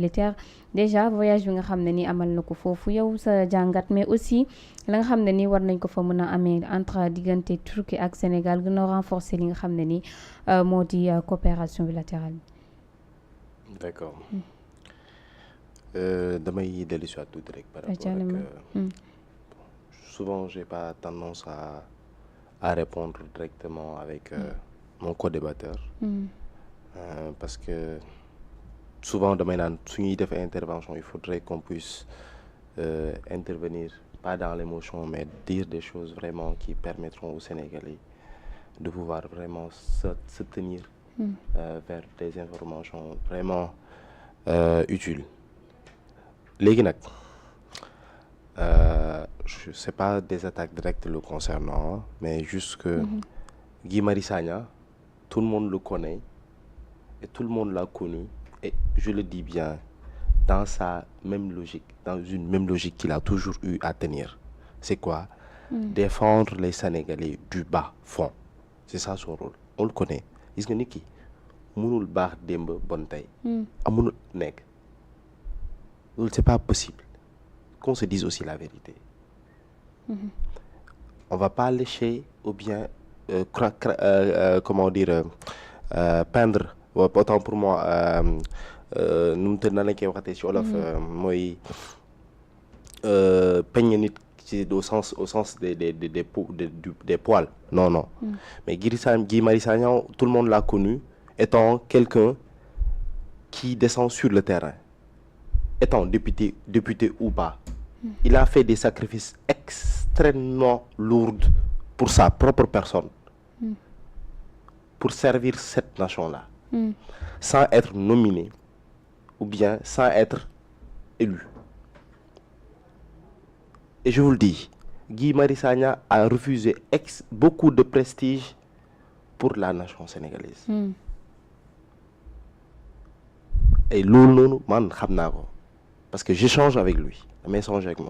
militaire déjà voyage bi nga xam ne ni amal na ko foofu yow sa jàngat mais aussi la nga xam ne ni war nañ ko fa mën a amee entre diggante Turquie ak Sénégal gën a renforcer li nga xam ne ni moo di coopération bilatérale bi. D'accord. damay dellu si waat tuuti rek par rapport ak souvent j'ai pas tendance à répondre directement avec mon co-débatteur parce que souvent damay naan su ñuy def intervention il faudrait qu'on puisse intervenir pas dans l'émotion mais dire des choses vraiment qui permettront aux Sénégalais de pouvoir vraiment se tenir vers des informations vraiment utiles. Léegi nag je sais pas des attaques directes le concernant mais juste que Guy Marius Sagna tout le monde le connaît et tout le monde l'a connu et je le dis bien dans sa même logique, dans une même logique qu'il a toujours eu à tenir. C'est quoi? Défendre les Sénégalais du bas fond. C'est ça son rôle. On le connaît. Gis nga nit ki mënul baax démb bon tey amul nekk loolu c'est pas possible qu'on se dise aussi la vérité. On va pas lécher ou bien comment dire peindre autant pour moi nu mu tëdd na lañ koy waxatee ci wolof mooy peñe nit ci au sens des poils non mais Guy Marius Sagna tout le monde l'a connu étant quelqu'un qui descend sur le terrain étant député ou pas il a fait des sacrifices extrêmement lourds pour sa propre personne pour servir cette nation-là sans être nominé ou bien sans être élu. Et je vous le dis, Guy Marius Sagna a refusé beaucoup de prestige pour la nation sénégalaise. Et loolu noonu man xam naa ko parce que j'échange avec lui damay échanger avec moom.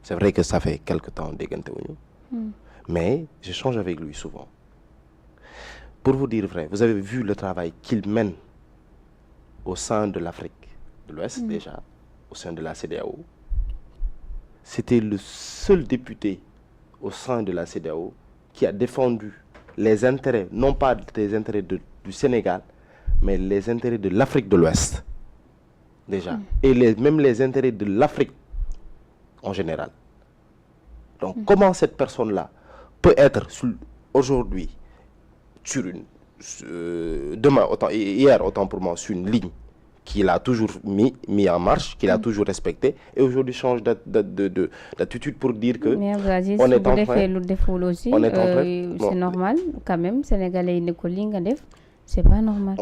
C'est vrai que ça fait quelque temps déggante wuñu mais j'échange avec lui souvent. Pour vous dire vrai, vous avez vu le travail qu'il mène au sein de l'Afrique de l'Ouest déjà, au sein de la CEDEAO. C'était le seul député au sein de la CEDEAO qui a défendu les intérêts, non pas les intérêts du Sénégal, mais les intérêts de l'Afrique de l'Ouest, déjà. Et même les intérêts de l'Afrique en général. Donc, comment cette personne-là peut être aujourd'hui sur hier autant pour moi sur une ligne qu'il a toujours mis en marche, qu'il a toujours respecté, et aujourd'hui change d'attitude pour dire que on est en train, c'est normal quand même sénégalais ne ko li nga def c'est pas normal.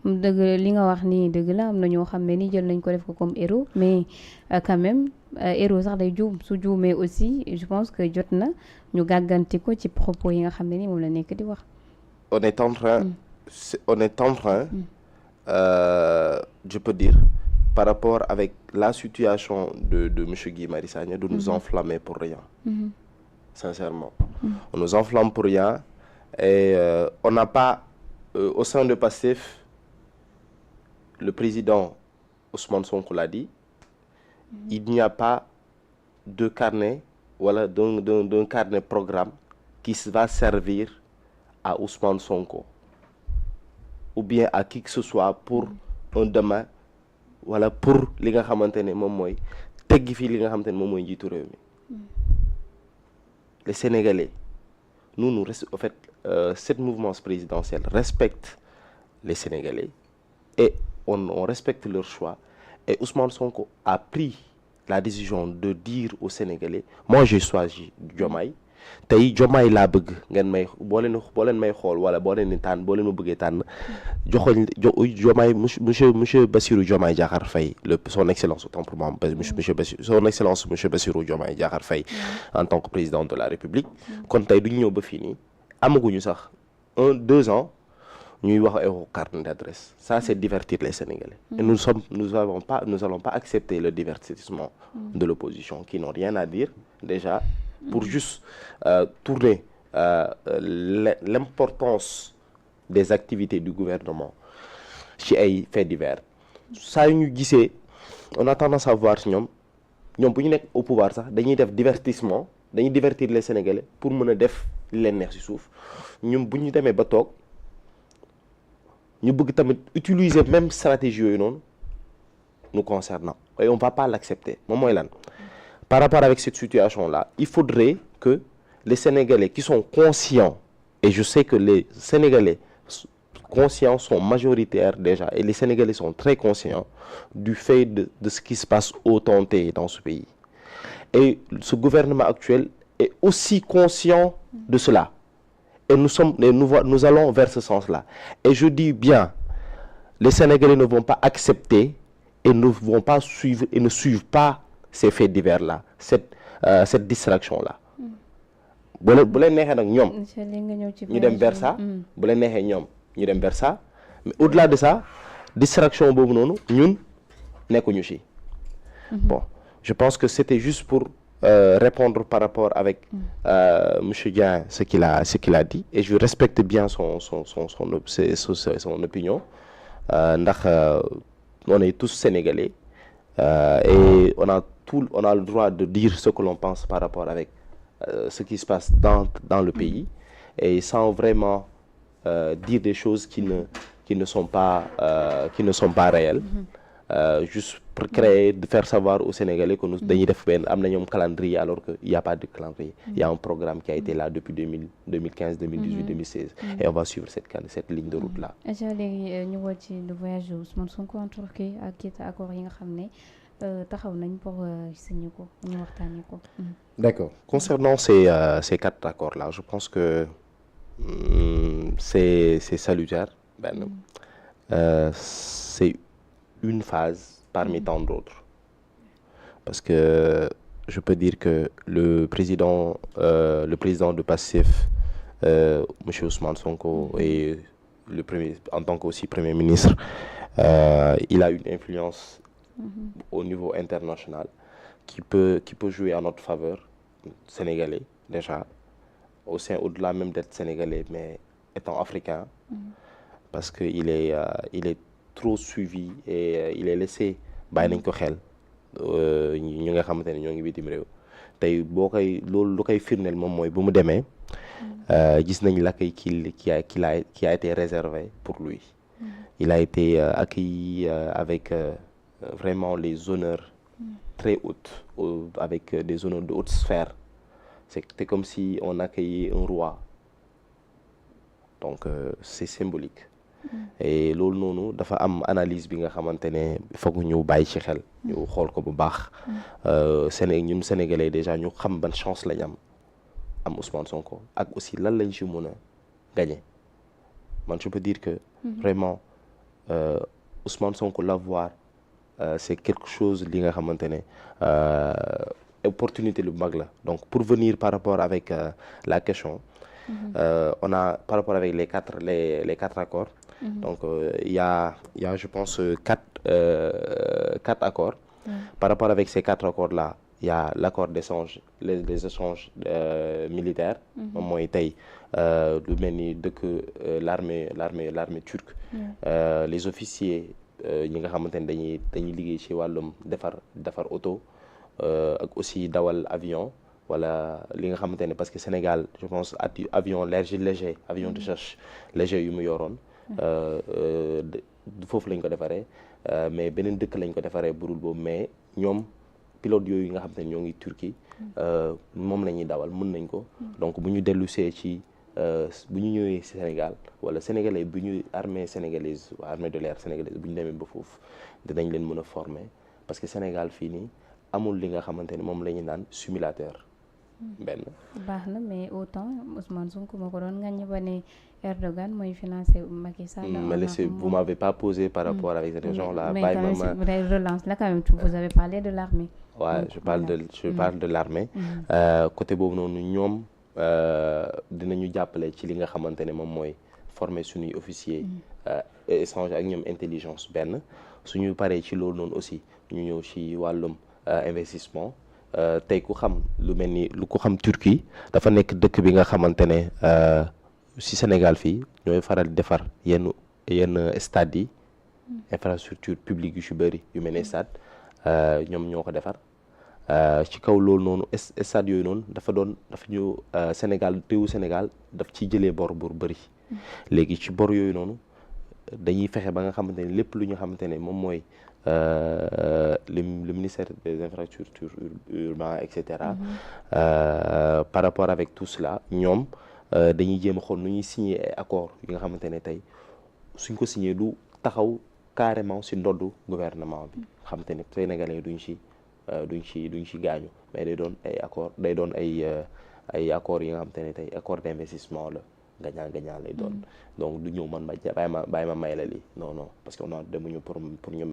dëgg li nga wax nii dëgg la am na ñoo xam ne ni jël nañ ko def ko comme héros mais quand même héros sax day juum su juumee aussi je pense que jot na ñu gàgganti ko ci propos yi nga xam ne ni moom la nekk di wax. On est en train, je peux dire, par rapport avec la situation de M. Guy Marius Sagna, de nous enflammer pour rien. Sincèrement. On nous enflamme pour rien et on n'a pas, au sein de PASTEF, le président Ousmane Sonko l'a dit, il n'y a pas de carnet, voilà, d'un carnet programme qui va servir à Ousmane Sonko ou bien à qui que ce soit pour un demain wala pour li nga xamante ne moom mooy teggi fii li nga xamante ne moom mooy njiitu réew mi. Les Sénégalais nous en fait cette mouvance présidentielle respecte les Sénégalais et on respecte leur choix et Ousmane Sonko a pris la décision de dire aux Sénégalais moi j'ai choisi Diomaye. tey Diomaye laa bëgg ngeen may boo leen may xool wala boo leen di tànn boo leen ma bëggee tànn joxoñ Diomaye monsieur Bassirou Diomaye Diakhar Faye son excellence autant pour moi son excellence monsieur Bassirou Diomaye Diakhar Faye en tant que président de la République kon tey duñu ñëw ba fii nii amaguñu sax 2 ans ñuy wax ay carte d'adresse ça c'est divertir les Sénégalais et nous allons pas accepter le divertissement de l'opposition qui n'ont rien à dire déjà pour juste tourner l'importance des activités du gouvernement ci ay faits divers saa yu ñu gisee on a tendance à voir ci ñoom bu ñu nekk au pouvoir sax dañuy def divertissement dañuy divertir les Sénégalais pour mën a def li leen neex ci suuf ñun bu ñu demee ba toog ñu bëgg tamit utiliser même stratégie yooyu noonu nous concernant et on va pas l'accepter moom mooy lan par rapport avec cette situation là il faudrait que les Sénégalais qui sont conscients et je sais que les Sénégalais conscients sont majoritaires déjà et les Sénégalais sont très conscients du fait de ce qui se passe autant dans ce pays et ce gouvernement actuel est aussi conscient de cela et nous allons vers ce sens-là et je dis bien les Sénégalais ne vont pas accepter et ne vont pas suivre et ne suivent pas ces faits divers-là cette distraction-là bu leen neexee nag ñoom ñu dem vers ça bu leen neexee ñoom ñu dem vers ça mais au-delà de ça distraction boobu noonu ñun nekkuñu ci bon je pense que c'était juste pour répondre par rapport avec monsieur Dieng ce qu'il a dit et je respecte bien son opinion ndax on est tous sénégalais et on a le droit de dire ce que l'on pense par rapport avec ce qui se passe dans le pays et sans vraiment dire des choses qui ne sont pas réelles juste pour de faire savoir aux Sénégalais que nous dañuy def benn am na ñoom calendrier alors que il y a pas de calendrier il y a un programme qui a été là depuis 2015 2018 2016 et on va suivre cette ligne de route là. léegi ñu woo ci le voyage Ousmane Sonko en Turquie ak it accord yi nga xam ne taxaw nañ pour signer ko ñu waxtaanee ko. D'accord. Concernant ces 4 accords là je pense que c'est salutaire benn c'est une phase parmi tant d'autres parce que je peux dire que le président de Pastef monsieur Ousmane Sonko et le premier en tant qu'aussi premier ministre il a une influence au niveau international qui peut jouer en notre faveur sénégalais déjà au-delà même d'être sénégalais mais étant africain parce que il est trop suivi et il est laissé bàyyi nañ ko xel ñi nga xamante ne ñoo ngi bitim réew tey loolu lu koy firndeel moom mooy bu mu demee gis nañ l'accueil qui a été réservé pour lui il a été accueilli avec vraiment les honneurs très hautes avec des honneurs de haute sphère c'était comme si on accueillait un roi donc c'est symbolique et loolu noonu dafa am analyse bi nga xamante ne foog ñu bàyyi ci xel ñu xool ko bu baax ñun sénégalais déjà ñu xam ban chance lañ am Ousmane Sonko ak aussi lan lañ ci mën a gagner man je peux dire que vraiment Ousmane Sonko l'avoir c'est quelque chose li nga xamante ne opportunité lu mag la donc pour venir par rapport avec la question on a par rapport avec les quatre accords donc il y a je pense 4 accords par rapport avec ces 4 accords là il y a l'accord d'échange les échanges militaires moom mooy tey lu mel ni dëkk l'armée turque les officiers ñi nga xamante ne dañuy liggéey ci wàllum defar auto ak aussi dawal avion wala li nga xamante ne parce que Sénégal je pense avion léger avion de chasse léger yu mu yoroon foofu lañ ko defaree mais beneen dëkk lañ ko defaree burul boobu mais ñoom pilote yooyu nga xamante ne ñoo ngi Turquie moom la ñuy dawal mën nañ ko donc bu ñu dellusee ci bu ñu ñëwee Sénégal wala sénégalais bu ñu armée sénégalaise armée de l'air sénégalaise bu ñu demee ba foofu dinañ leen mën a former parce que Sénégal fii nii amul li nga xamante ne moom la ñu naan simulateur benn baax na mais autant Ousmane Sonko moo ko doon ngañ ba ne Erdogan mooy financé Macky Sall. mais vous m'avez pas posé par rapport avec ces gens-là. mais quand même relance là quand même vous avez parlé de l'armée. Ouais, je parle de l'armée. Côté boobu noonu ñoom dinañu jàppale ci li nga xamante ne moom mooy former suñuy officier échanger ak ñoom intelligence benn suñu paree ci loolu noonu aussi ñu ñëw ci wàllum investissement. tey ku xam lu mel ni ku xam Turquie dafa nekk dëkk bi nga xamante ne ci Sénégal fii ñooy faral di defar yenn stades yi infrastructure publique yu ci bëri yu mel ne stade ñoom ñoo ko defar ci kaw loolu noonu stade yooyu noonu dafa ñu Sénégal teewu Sénégal daf ci jëlee bor bëri léegi ci bor yooyu noonu dañuy fexe ba nga xamante ne lépp lu ñu xamante ne moom mooy le ministère des infrastructures urbaines et cetera par rapport avec tout cela ñoom dañuy jéem a xool nu ñuy signer ay accords yi nga xamante ne tey suñ ko signer du taxaw carrément ci ndoddu gouvernement bi xamante ne sénégalais duñ ci gaañu mais day doon ay accords ay accords yi nga xamante ne tey accord d'investissement la gagnant lay doon donc du ñëw man bàyyi ma may la lii non parce que on a demuñu pour ñoom